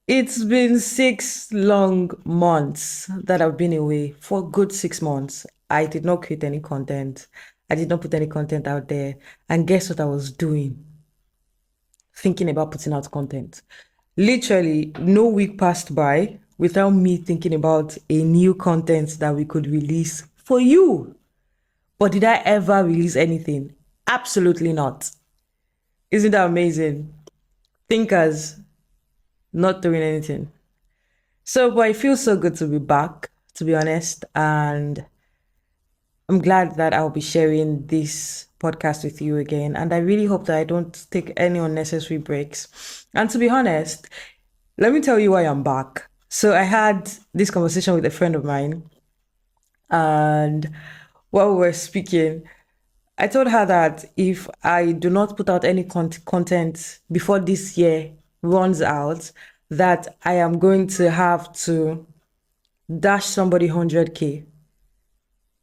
It's been 6 long months that I've been away. For a good 6 months. I did not create any content. I did not put any content out there. And guess what I was doing? Thinking about putting out content. Literally, no week passed by without me thinking about a new content that we could release for you. But did I ever release anything? Absolutely not. Isn't that amazing? Thinkers not doing anything. But it feels so good to be back, to be honest. And I'm glad that I'll be sharing this podcast with you again. And I really hope that I don't take any unnecessary breaks. And to be honest, let me tell you why I'm back. So I had this conversation with a friend of mine, and while we were speaking, I told her that if I do not put out any content before this year runs out, that I am going to have to dash somebody 100K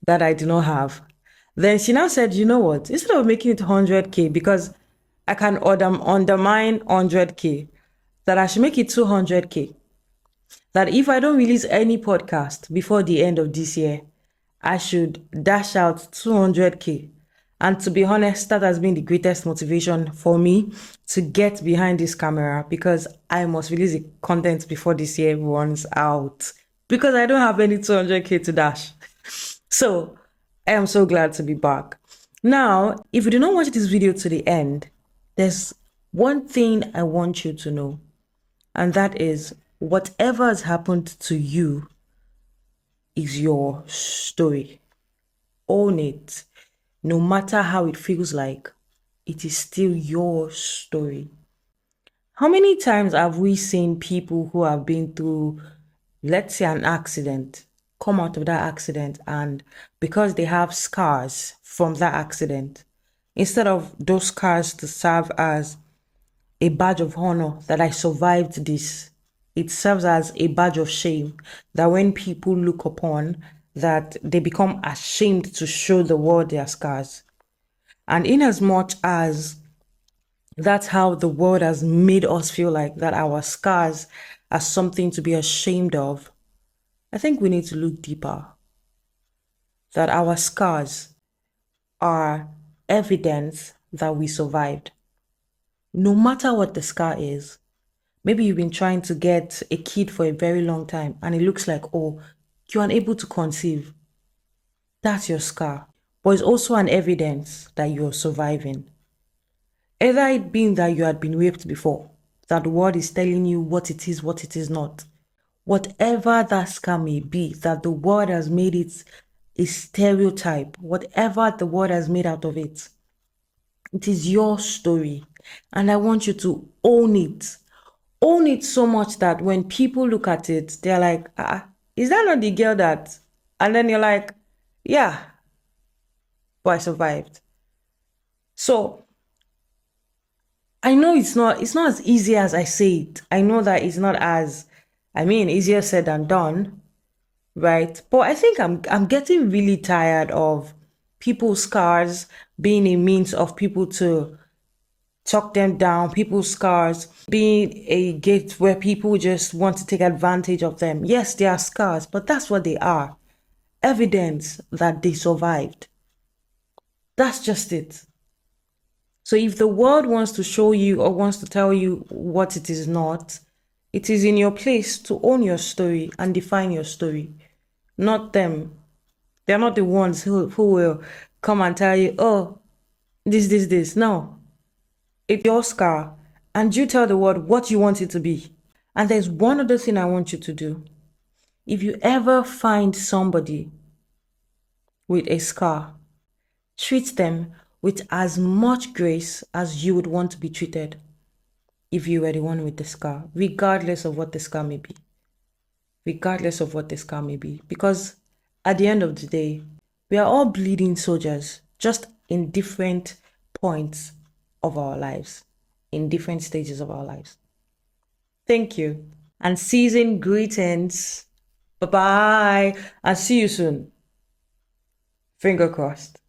that I do not have. Then she now said, you know what? Instead of making it 100K, because I can undermine 100K, that I should make it 200K. That if I don't release any podcast before the end of this year, I should dash out 200K. And to be honest, that has been the greatest motivation for me to get behind this camera, because I must release the content before this year runs out, because I don't have any 200K to dash. So I am so glad to be back. Now, if you do not watch this video to the end, there's one thing I want you to know, and that is whatever has happened to you is your story. Own it. No matter how it feels like, it is still your story. How many times have we seen people who have been through, let's say, an accident, come out of that accident, and because they have scars from that accident, instead of those scars to serve as a badge of honor that I survived this, it serves as a badge of shame that when people look upon, that they become ashamed to show the world their scars. And in as much as that's how the world has made us feel like that our scars are something to be ashamed of, I think we need to look deeper. That our scars are evidence that we survived. No matter what the scar is, maybe you've been trying to get a kid for a very long time and it looks like, oh, you're unable to conceive. That's your scar. But it's also an evidence that you're surviving. Either it being that you had been raped before, that the world is telling you what it is not. Whatever that scar may be, that the world has made it a stereotype, whatever the world has made out of it, it is your story. And I want you to own it. Own it so much that when people look at it, they're like, is that not the girl that? And then you're like, yeah, but I survived. So I know it's not as easy as I say it. I know that it's not as, easier said than done, right? But I think I'm getting really tired of people's scars being a means of people to talk them down, people's scars being a gate where people just want to take advantage of them. Yes, they are scars, but that's what they are. Evidence that they survived. That's just it. So if the world wants to show you or wants to tell you what it is not, it is in your place to own your story and define your story, not them. They're not the ones who will come and tell you, oh, this. No, it's your scar, and you tell the world what you want it to be. And there's one other thing I want you to do. If you ever find somebody with a scar, treat them with as much grace as you would want to be treated if you were the one with the scar, regardless of what the scar may be. Regardless of what the scar may be. Because at the end of the day, we are all bleeding soldiers, just in different points of our lives, in different stages of our lives. Thank you. And season greetings. Bye-bye. And see you soon. Finger crossed.